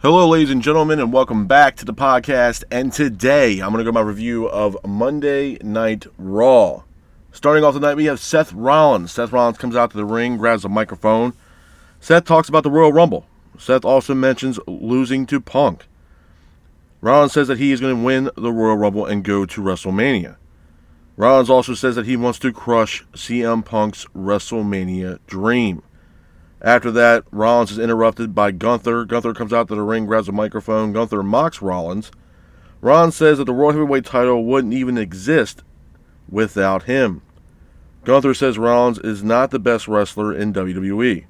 Hello, ladies and gentlemen, and welcome back to the podcast. And today, I'm going to go my review of Monday Night Raw. Starting off the night, we have Seth Rollins. Seth Rollins comes out to the ring, grabs a microphone. Seth talks about the Royal Rumble. Seth also mentions losing to Punk. Rollins says that he is going to win the Royal Rumble and go to WrestleMania. Rollins also says that he wants to crush CM Punk's WrestleMania dream. After that, Rollins is interrupted by Gunther. Gunther comes out to the ring, grabs a microphone. Gunther mocks Rollins. Rollins says that the World Heavyweight title wouldn't even exist without him. Gunther says Rollins is not the best wrestler in WWE,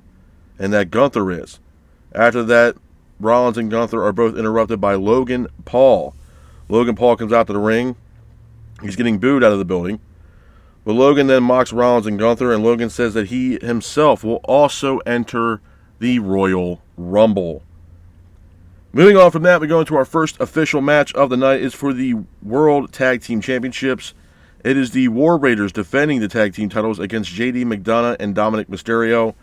and that Gunther is. After that, Rollins and Gunther are both interrupted by Logan Paul. Logan Paul comes out to the ring. He's getting booed out of the building. But Logan then mocks Rollins and Gunther, and Logan says that he himself will also enter the Royal Rumble. Moving on from that, we go into our first official match of the night. It's for the World Tag Team Championships. It is the War Raiders defending the tag team titles against JD McDonough and Dominic Mysterio.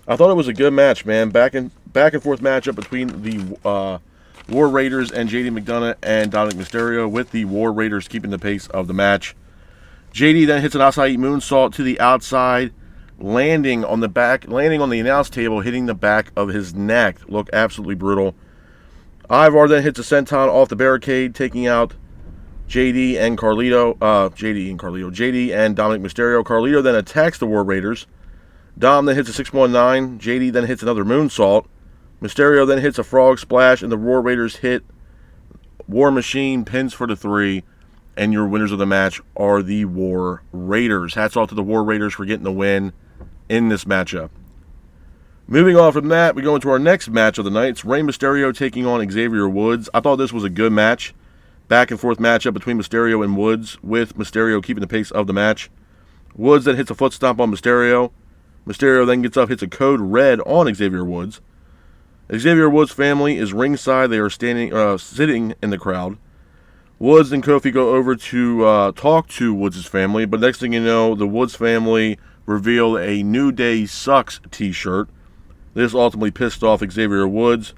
I thought it was a good match, man. Back and forth matchup between the War Raiders and JD McDonough and Dominic Mysterio, with the War Raiders keeping the pace of the match. JD then hits an acai moonsault to the outside, landing on the announce table, hitting the back of his neck. Looked absolutely brutal. Ivar then hits a senton off the barricade, taking out JD and Dominic Mysterio. Carlito then attacks the War Raiders. Dom then hits a 619. JD then hits another moonsault. Mysterio then hits a frog splash, and the War Raiders hit War Machine, pins for the 3. And your winners of the match are the War Raiders. Hats off to the War Raiders for getting the win in this matchup. Moving on from that, we go into our next match of the night. It's Rey Mysterio taking on Xavier Woods. I thought this was a good match. Back and forth matchup between Mysterio and Woods, with Mysterio keeping the pace of the match. Woods then hits a foot stomp on Mysterio. Mysterio then gets up, hits a code red on Xavier Woods. Xavier Woods' family is ringside. They are sitting in the crowd. Woods and Kofi go over to talk to Woods' family, but next thing you know, the Woods family reveal a New Day Sucks t-shirt. This ultimately pissed off Xavier Woods,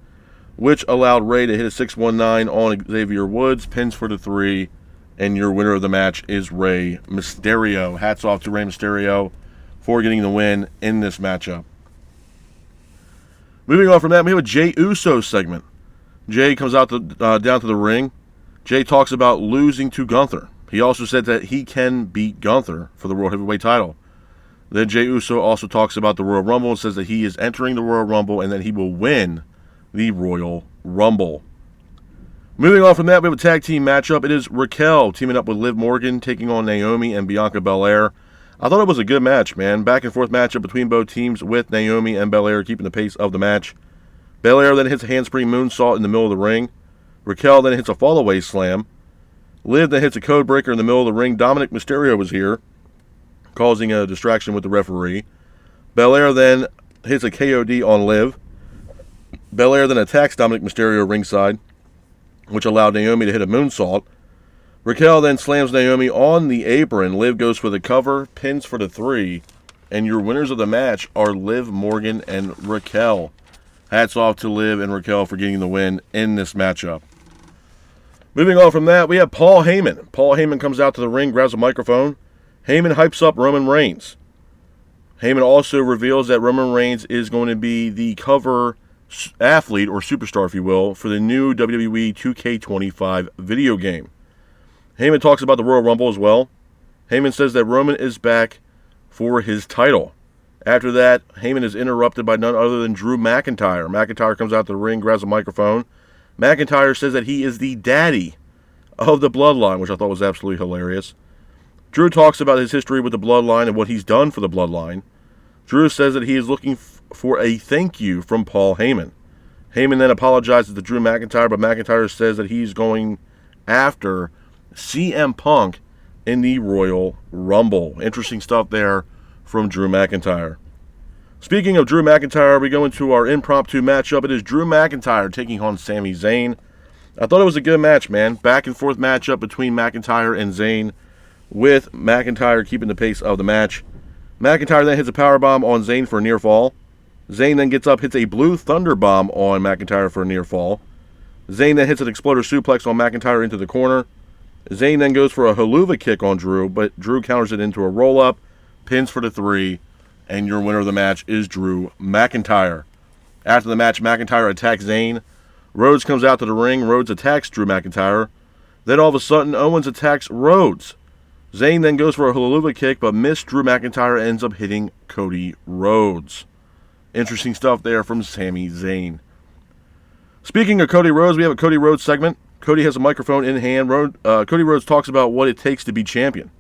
which allowed Rey to hit a 619 on Xavier Woods, pins for the 3, and your winner of the match is Rey Mysterio. Hats off to Rey Mysterio for getting the win in this matchup. Moving on from that, we have a Jey Uso segment. Jey comes out down to the ring. Jey talks about losing to Gunther. He also said that he can beat Gunther for the World Heavyweight title. Then Jey Uso also talks about the Royal Rumble and says that he is entering the Royal Rumble and that he will win the Royal Rumble. Moving on from that, we have a tag team matchup. It is Raquel teaming up with Liv Morgan, taking on Naomi and Bianca Belair. I thought it was a good match, man. Back and forth matchup between both teams, with Naomi and Belair keeping the pace of the match. Belair then hits a handspring moonsault in the middle of the ring. Raquel then hits a fallaway slam. Liv then hits a code breaker in the middle of the ring. Dominic Mysterio was here, causing a distraction with the referee. Belair then hits a KOD on Liv. Belair then attacks Dominic Mysterio ringside, which allowed Naomi to hit a moonsault. Raquel then slams Naomi on the apron. Liv goes for the cover, pins for the 3. And your winners of the match are Liv Morgan and Raquel. Hats off to Liv and Raquel for getting the win in this matchup. Moving on from that, we have Paul Heyman. Paul Heyman comes out to the ring, grabs a microphone. Heyman hypes up Roman Reigns. Heyman also reveals that Roman Reigns is going to be the cover athlete, or superstar if you will, for the new WWE 2K25 video game. Heyman talks about the Royal Rumble as well. Heyman says that Roman is back for his title. After that, Heyman is interrupted by none other than Drew McIntyre. McIntyre comes out to the ring, grabs a microphone. McIntyre says that he is the daddy of the Bloodline, which I thought was absolutely hilarious. Drew talks about his history with the Bloodline and what he's done for the Bloodline. Drew says that he is looking for a thank you from Paul Heyman. Heyman then apologizes to Drew McIntyre, but McIntyre says that he's going after CM Punk in the Royal Rumble. Interesting stuff there from Drew McIntyre. Speaking of Drew McIntyre, we go into our impromptu matchup. It is Drew McIntyre taking on Sami Zayn. I thought it was a good match, man. Back and forth matchup between McIntyre and Zayn, with McIntyre keeping the pace of the match. McIntyre then hits a powerbomb on Zayn for a near fall. Zayn then gets up, hits a blue thunder bomb on McIntyre for a near fall. Zayn then hits an exploder suplex on McIntyre into the corner. Zayn then goes for a haluva kick on Drew, but Drew counters it into a roll-up, pins for the 3, and your winner of the match is Drew McIntyre. After the match, McIntyre attacks Zayn. Rhodes comes out to the ring. Rhodes attacks Drew McIntyre. Then all of a sudden, Owens attacks Rhodes. Zayn then goes for a haluva kick, but missed Drew McIntyre ends up hitting Cody Rhodes. Interesting stuff there from Sami Zayn. Speaking of Cody Rhodes, we have a Cody Rhodes segment. Cody has a microphone in hand. Cody Rhodes talks about what it takes to be champion.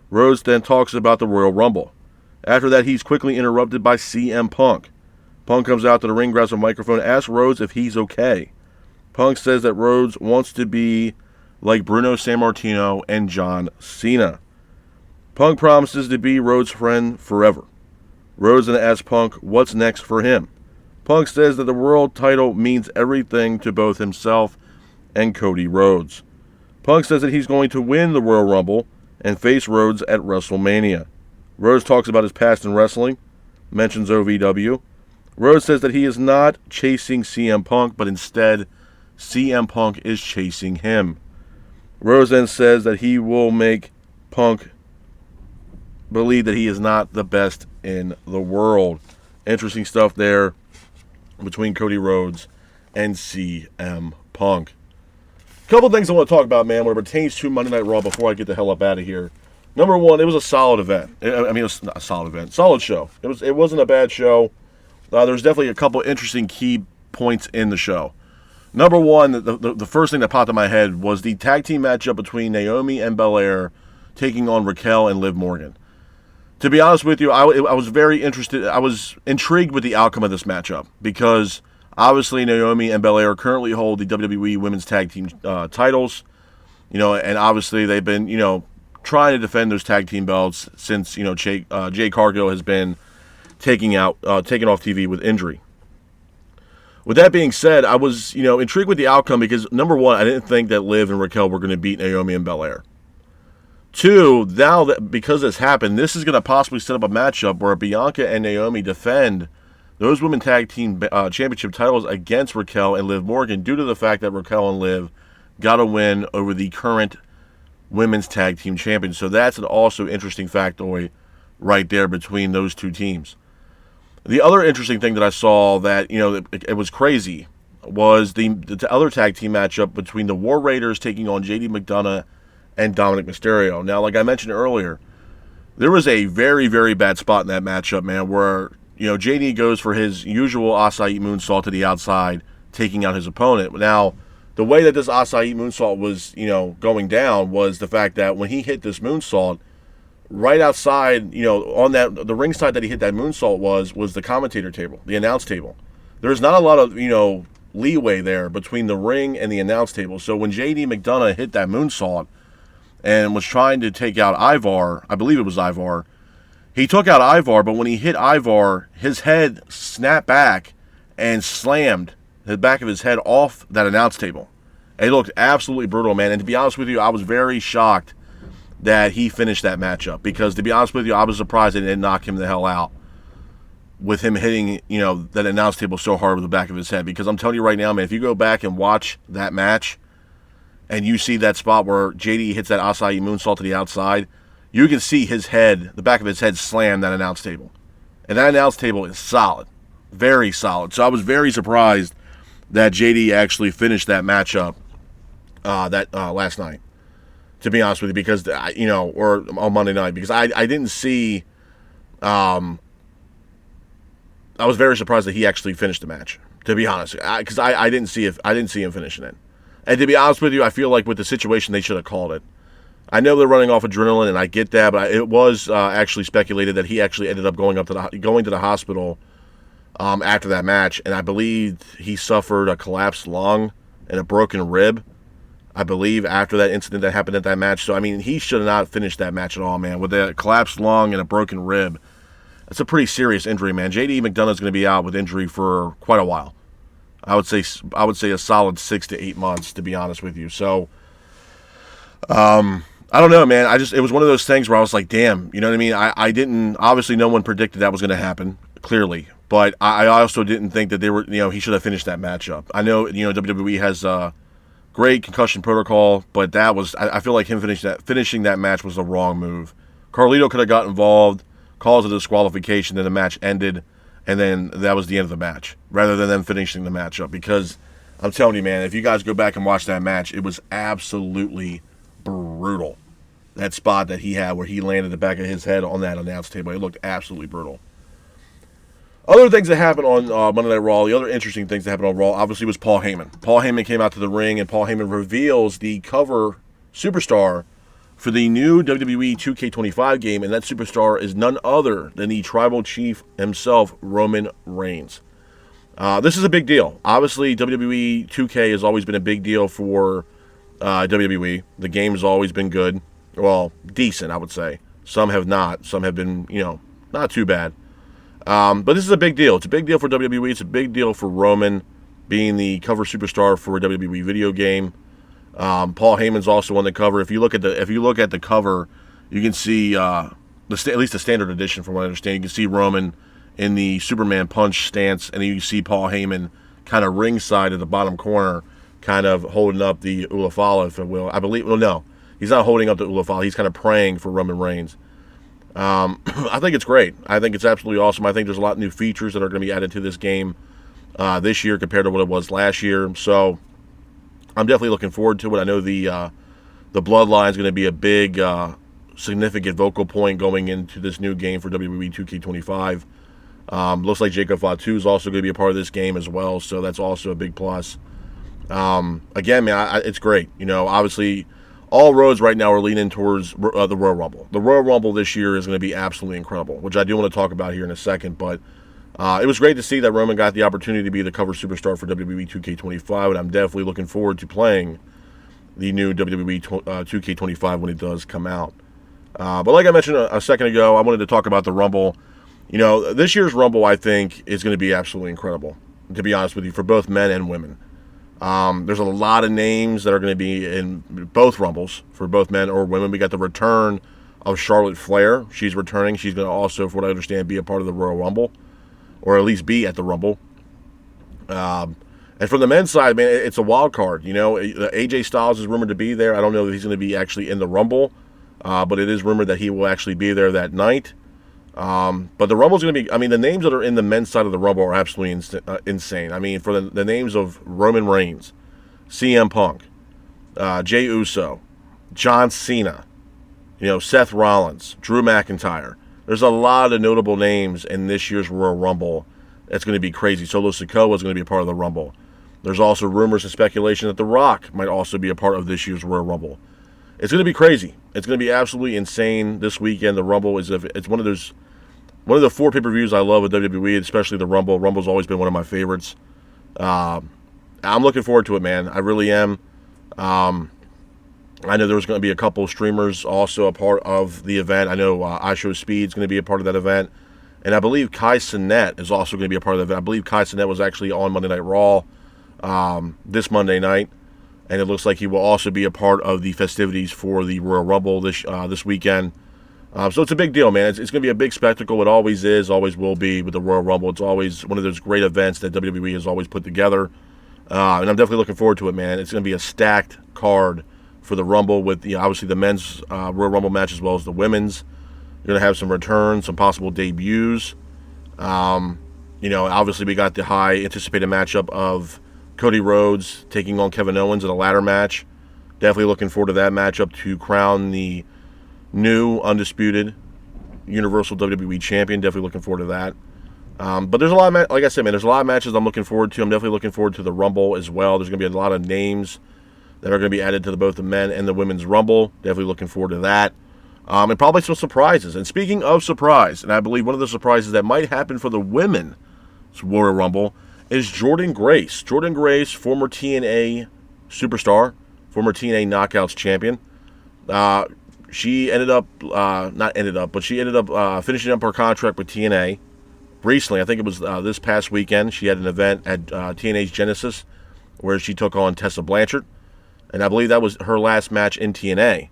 Rhodes then talks about the Royal Rumble. After that, he's quickly interrupted by CM Punk. Punk comes out to the ring, grabs a microphone, asks Rhodes if he's okay. Punk says that Rhodes wants to be like Bruno Sammartino and John Cena. Punk promises to be Rhodes' friend forever. Rhodes then asks Punk what's next for him. Punk says that the world title means everything to both himself and Cody Rhodes. Punk says that he's going to win the Royal Rumble and face Rhodes at WrestleMania. Rhodes talks about his past in wrestling, mentions OVW. Rhodes says that he is not chasing CM Punk, but instead CM Punk is chasing him. Rhodes then says that he will make Punk believe that he is not the best in the world. Interesting stuff there between Cody Rhodes and CM Punk. A couple things I want to talk about, man, when it pertains to Monday Night Raw before I get the hell up out of here. Number one, it was a solid event. It was not a solid event. Solid show. It wasn't a bad show. There was definitely a couple interesting key points in the show. Number one, the first thing that popped in my head was the tag team matchup between Naomi and Belair taking on Raquel and Liv Morgan. To be honest with you, I was very interested. I was intrigued with the outcome of this matchup because obviously Naomi and Belair currently hold the WWE Women's Tag Team titles, and obviously they've been, trying to defend those tag team belts since, Jay Cargill has been taken off TV with injury. With that being said, I was, intrigued with the outcome because, number one, I didn't think that Liv and Raquel were going to beat Naomi and Belair. Two, now that because this happened, this is going to possibly set up a matchup where Bianca and Naomi defend those women tag team championship titles against Raquel and Liv Morgan due to the fact that Raquel and Liv got a win over the current women's tag team champions. So that's an also interesting factoid right there between those two teams. The other interesting thing that I saw that, it was crazy was the other tag team matchup between the War Raiders taking on JD McDonough and Dominic Mysterio. Now, like I mentioned earlier, there was a very, very bad spot in that matchup, man, where, JD goes for his usual Acai moonsault to the outside, taking out his opponent. Now, the way that this Acai moonsault was, going down was the fact that when he hit this moonsault, right outside, on the ring side that he hit that moonsault was the commentator table, the announce table. There's not a lot of, leeway there between the ring and the announce table. So when JD McDonough hit that moonsault and was trying to take out Ivar, I believe it was Ivar, he took out Ivar, but when he hit Ivar, his head snapped back and slammed the back of his head off that announce table. It looked absolutely brutal, man. And to be honest with you, I was very shocked that he finished that matchup because, to be honest with you, I was surprised they didn't knock him the hell out with him hitting, that announce table so hard with the back of his head. Because I'm telling you right now, man, if you go back and watch that match and you see that spot where JD hits that Acai moonsault to the outside, you can see his head, the back of his head, slam that announce table. And that announce table is solid, very solid. So I was very surprised that JD actually finished that matchup last night, to be honest with you, because, or on Monday night, because I didn't see, I was very surprised that he actually finished the match, to be honest, because I didn't see him finishing it. And to be honest with you, I feel like with the situation, they should have called it. I know they're running off adrenaline, and I get that, but it was actually speculated that he actually ended up going to the hospital after that match, and I believe he suffered a collapsed lung and a broken rib, I believe, after that incident that happened at that match. So, I mean, he should have not finished that match at all, man. With a collapsed lung and a broken rib, that's a pretty serious injury, man. JD McDonough's going to be out with injury for quite a while. I would say a solid 6 to 8 months, to be honest with you. So, I don't know, man. It was one of those things where I was like, damn, you know what I mean? I didn't, obviously no one predicted that was going to happen, clearly. But I also didn't think that he should have finished that matchup. I know, WWE has great concussion protocol, but I feel like him finishing that match was the wrong move. Carlito could have got involved, caused a disqualification, then the match ended, and then that was the end of the match, rather than them finishing the match up. Because I'm telling you, man, if you guys go back and watch that match, it was absolutely brutal. That spot that he had where he landed the back of his head on that announce table, it looked absolutely brutal. Other things that happened on Monday Night Raw, the other interesting things that happened on Raw, obviously, was Paul Heyman. Paul Heyman came out to the ring, and Paul Heyman reveals the cover superstar for the new WWE 2K25 game, and that superstar is none other than the Tribal Chief himself, Roman Reigns. This is a big deal. Obviously, WWE 2K has always been a big deal for WWE. The game has always been good. Well, decent, I would say. Some have not. Some have been, not too bad. But this is a big deal. It's a big deal for WWE. It's a big deal for Roman being the cover superstar for a WWE video game. Paul Heyman's also on the cover. If you look at the cover, you can see at least the standard edition, from what I understand. You can see Roman in the Superman punch stance, and you see Paul Heyman kind of ringside at the bottom corner, kind of holding up the Ulafala, if it will. I believe. Well, no, he's not holding up the Ulafala. He's kind of praying for Roman Reigns. I think it's great. I think it's absolutely awesome. I think there's a lot of new features that are going to be added to this game this year compared to what it was last year. So I'm definitely looking forward to it. I know the Bloodline is going to be a big, significant vocal point going into this new game for WWE 2K25. Looks like Jacob Fatu is also going to be a part of this game as well, so that's also a big plus. Again, man, it's great. Obviously, all roads right now are leaning towards the Royal Rumble. The Royal Rumble this year is going to be absolutely incredible, which I do want to talk about here in a second. But it was great to see that Roman got the opportunity to be the cover superstar for WWE 2K25, and I'm definitely looking forward to playing the new WWE 2K25 when it does come out. But like I mentioned a second ago, I wanted to talk about the Rumble. This year's Rumble, I think, is going to be absolutely incredible, to be honest with you, for both men and women. There's a lot of names that are going to be in both Rumbles for both men or women. We got the return of Charlotte Flair. She's returning. She's going to also, from what I understand, be a part of the Royal Rumble, or at least be at the Rumble. And from the men's side, man, it's a wild card. AJ Styles is rumored to be there. I don't know if he's going to be actually in the Rumble, but it is rumored that he will actually be there that night. But the Rumble's going to be, the names that are in the men's side of the Rumble are absolutely insane. For the names of Roman Reigns, CM Punk, Jey Uso, John Cena, Seth Rollins, Drew McIntyre. There's a lot of notable names in this year's Royal Rumble. That's going to be crazy. Solo Sikoa is going to be a part of the Rumble. There's also rumors and speculation that The Rock might also be a part of this year's Royal Rumble. It's going to be crazy. It's going to be absolutely insane this weekend. The Rumble it's one of the 4 pay-per-views I love with WWE, especially the Rumble. Rumble's always been one of my favorites. I'm looking forward to it, man. I really am. I know there's going to be a couple of streamers also a part of the event. I know iShowSpeed is going to be a part of that event. And I believe Kai Cenat is also going to be a part of the event. I believe Kai Cenat was actually on Monday Night Raw this Monday night. And it looks like he will also be a part of the festivities for the Royal Rumble this weekend. So it's a big deal, man. It's going to be a big spectacle. It always is, always will be with the Royal Rumble. It's always one of those great events that WWE has always put together. And I'm definitely looking forward to it, man. It's going to be a stacked card for the Rumble with obviously the men's Royal Rumble match as well as the women's. You're going to have some returns, some possible debuts. Obviously we got the high anticipated matchup of Cody Rhodes taking on Kevin Owens in a ladder match. Definitely looking forward to that matchup to crown the new undisputed Universal WWE Champion. Definitely looking forward to that. But there's a lot of, like I said, man, there's a lot of matches I'm looking forward to. I'm definitely looking forward to the Rumble as well. There's going to be a lot of names that are going to be added to both the men and the women's Rumble. Definitely looking forward to that. And probably some surprises. And speaking of surprise, and I believe one of the surprises that might happen for the women's Royal Rumble is Jordynne Grace. Jordynne Grace, former TNA superstar, former TNA Knockouts champion. She ended up finishing up her contract with TNA recently. I think it was this past weekend. She had an event at TNA's Genesis where she took on Tessa Blanchard. And I believe that was her last match in TNA.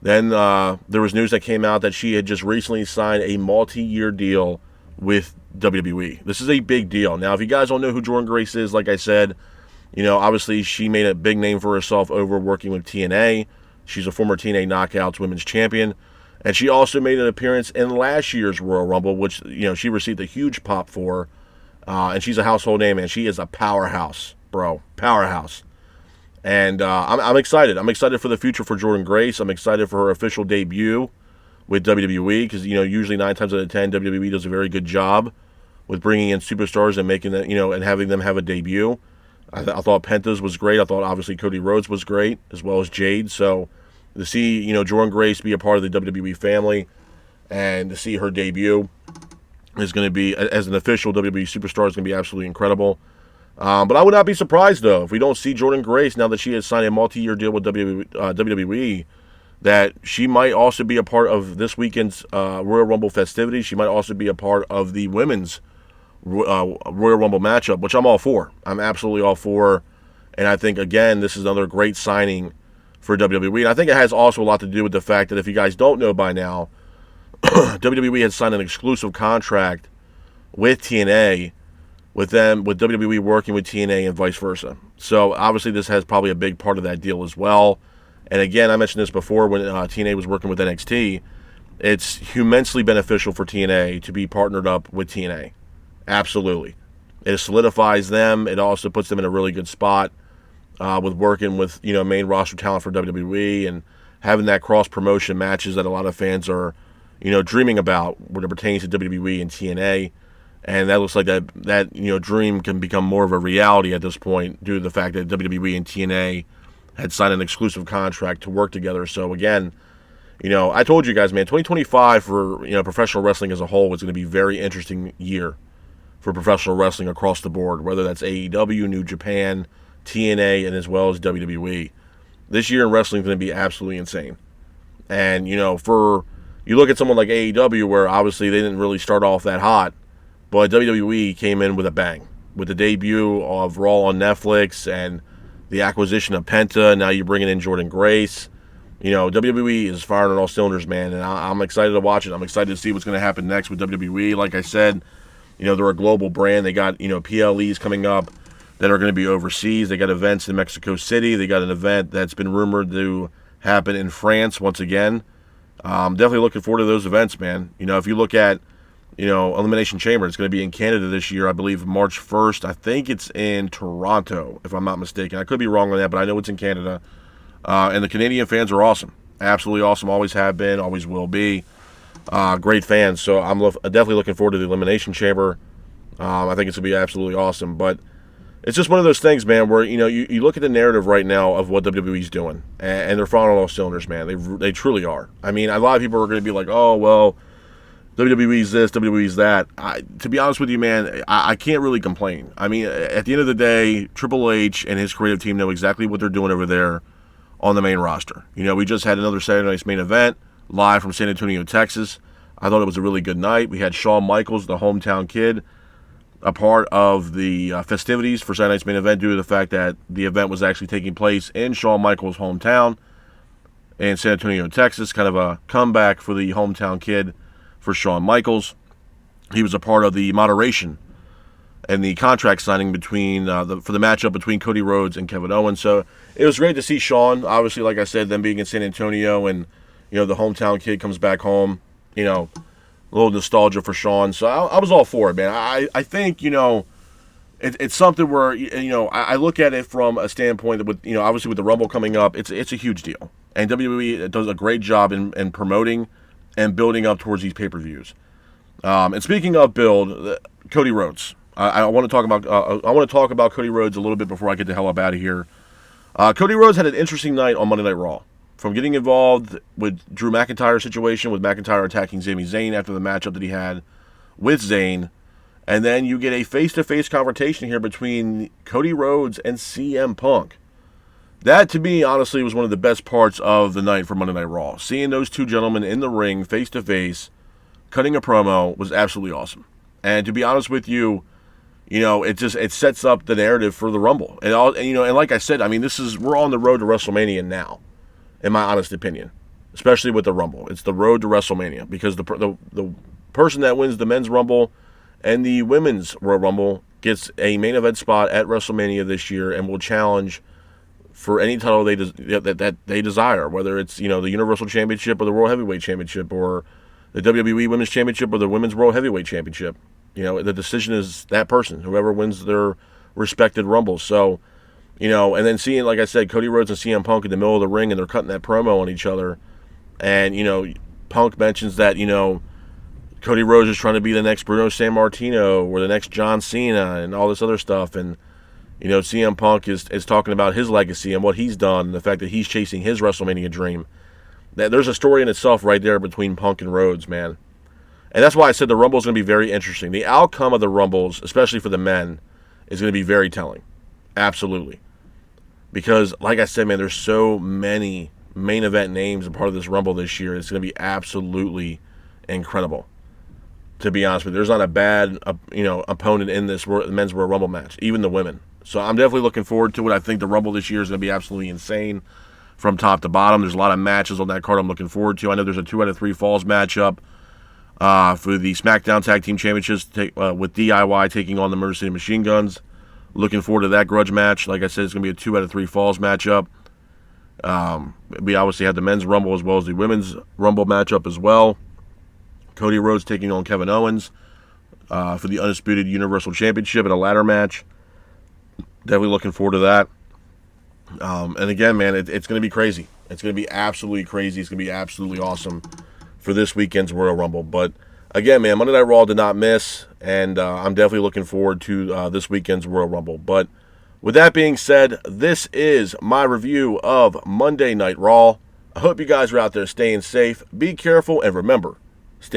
Then there was news that came out that she had just recently signed a multi-year deal with WWE. This is a big deal. Now, if you guys don't know who Jordynne Grace is, like I said, obviously she made a big name for herself over working with TNA. She's a former TNA Knockouts Women's Champion. And she also made an appearance in last year's Royal Rumble, which, she received a huge pop for. And she's a household name, and she is a powerhouse, bro. Powerhouse. And I'm excited. I'm excited for the future for Jordynne Grace. I'm excited for her official debut with WWE because, usually 9 times out of 10, WWE does a very good job with bringing in superstars and making them, and having them have a debut. I thought Penta's was great. I thought, obviously, Cody Rhodes was great, as well as Jade. So to see, Jordynne Grace be a part of the WWE family and to see her debut is going to be, as an official WWE superstar, is going to be absolutely incredible. But I would not be surprised, though, if we don't see Jordynne Grace, now that she has signed a multi-year deal with WWE, that she might also be a part of this weekend's Royal Rumble festivities. She might also be a part of the women's Royal Rumble matchup, which I'm all for. I'm absolutely all for. And I think, again, this is another great signing for WWE. And I think it has also a lot to do with the fact that, if you guys don't know by now, WWE has signed an exclusive contract with TNA, with WWE working with TNA and vice versa. So obviously this has probably a big part of that deal as well. And again, I mentioned this before when TNA was working with NXT. It's immensely beneficial for TNA to be partnered up with TNA. Absolutely. It solidifies them. It also puts them in a really good spot with working with, main roster talent for WWE and having that cross-promotion matches that a lot of fans are, dreaming about when it pertains to WWE and TNA. And that looks like that dream can become more of a reality at this point due to the fact that WWE and TNA had signed an exclusive contract to work together. So again, I told you guys, man, 2025 for professional wrestling as a whole is going to be a very interesting year for professional wrestling across the board, whether that's AEW, New Japan, TNA, and as well as WWE. This year in wrestling is going to be absolutely insane. And you look at someone like AEW, where obviously they didn't really start off that hot, but WWE came in with a bang. With the debut of Raw on Netflix and the acquisition of Penta, now you're bringing in Jordynne Grace. WWE is firing on all cylinders, man, and I'm excited to watch it. I'm excited to see what's going to happen next with WWE. Like I said, they're a global brand. They got, PLEs coming up that are going to be overseas. They got events in Mexico City. They got an event that's been rumored to happen in France once again. Definitely looking forward to those events, man. If you look at, Elimination Chamber, it's going to be in Canada this year, I believe, March 1st. I think it's in Toronto, if I'm not mistaken. I could be wrong on that, but I know it's in Canada. And the Canadian fans are awesome. Absolutely awesome. Always have been, always will be. Great fans. So I'm definitely looking forward to the Elimination Chamber. I think it's going to be absolutely awesome. But it's just one of those things, man, where, you look at the narrative right now of what WWE's doing, and they're firing on all cylinders, man. They truly are. I mean, a lot of people are going to be like, oh, well, WWE's this, WWE's that. To be honest with you, man, I can't really complain. I mean, at the end of the day, Triple H and his creative team know exactly what they're doing over there on the main roster. We just had another Saturday Night's Main Event live from San Antonio, Texas. I thought it was a really good night. We had Shawn Michaels, the hometown kid, a part of the festivities for Saturday Night's Main Event due to the fact that the event was actually taking place in Shawn Michaels' hometown in San Antonio, Texas. Kind of a comeback for the hometown kid for Shawn Michaels. He was a part of the moderation and the contract signing between for the matchup between Cody Rhodes and Kevin Owens. So it was great to see Shawn. Obviously, like I said, them being in San Antonio and the hometown kid comes back home. A little nostalgia for Shawn. So I was all for it, man. I think it's something where I look at it from a standpoint that with obviously with the Rumble coming up, it's a huge deal, and WWE does a great job in promoting and building up towards these pay-per-views. And speaking of build, Cody Rhodes. I want to talk about Cody Rhodes a little bit before I get the hell up out of here. Cody Rhodes had an interesting night on Monday Night Raw. From getting involved with Drew McIntyre's situation, with McIntyre attacking Sami Zayn after the matchup that he had with Zayn, and then you get a face-to-face confrontation here between Cody Rhodes and CM Punk. That, to me, honestly, was one of the best parts of the night for Monday Night Raw. Seeing those two gentlemen in the ring, face-to-face, cutting a promo was absolutely awesome. And to be honest with you, it sets up the narrative for the Rumble. And like I said, I mean, we're on the road to WrestleMania now, in my honest opinion, especially with the Rumble. It's the road to WrestleMania because the person that wins the men's Rumble And the Women's Royal Rumble gets a main event spot at WrestleMania this year and will challenge for any title that they desire, whether it's the Universal Championship or the World Heavyweight Championship or the WWE Women's Championship or the Women's World Heavyweight Championship. The decision is that person, whoever wins their respected Rumbles. So, and then seeing, like I said, Cody Rhodes and CM Punk in the middle of the ring and they're cutting that promo on each other. And, Punk mentions that, Cody Rhodes is trying to be the next Bruno Sammartino or the next John Cena and all this other stuff. And, CM Punk is talking about his legacy and what he's done and the fact that he's chasing his WrestleMania dream. There's a story in itself right there between Punk and Rhodes, man. And that's why I said the Rumble is going to be very interesting. The outcome of the Rumbles, especially for the men, is going to be very telling. Absolutely. Because, like I said, man, there's so many main event names a part of this Rumble this year. It's going to be absolutely incredible. To be honest with you, there's not a bad opponent in this men's Royal Rumble match, even the women. So I'm definitely looking forward to it. I think the Rumble this year is going to be absolutely insane from top to bottom. There's a lot of matches on that card I'm looking forward to. I know there's a 2 out of 3 falls matchup for the SmackDown Tag Team Championships with DIY taking on the Motor City Machine Guns. Looking forward to that grudge match. Like I said, it's going to be a 2 out of 3 falls matchup. We obviously had the men's Rumble as well as the women's Rumble matchup as well. Cody Rhodes taking on Kevin Owens for the Undisputed Universal Championship in a ladder match. Definitely looking forward to that. And again, man, it's going to be crazy. It's going to be absolutely crazy. It's going to be absolutely awesome for this weekend's Royal Rumble. But again, man, Monday Night Raw did not miss, and I'm definitely looking forward to this weekend's Royal Rumble. But with that being said, this is my review of Monday Night Raw. I hope you guys are out there staying safe. Be careful, and remember,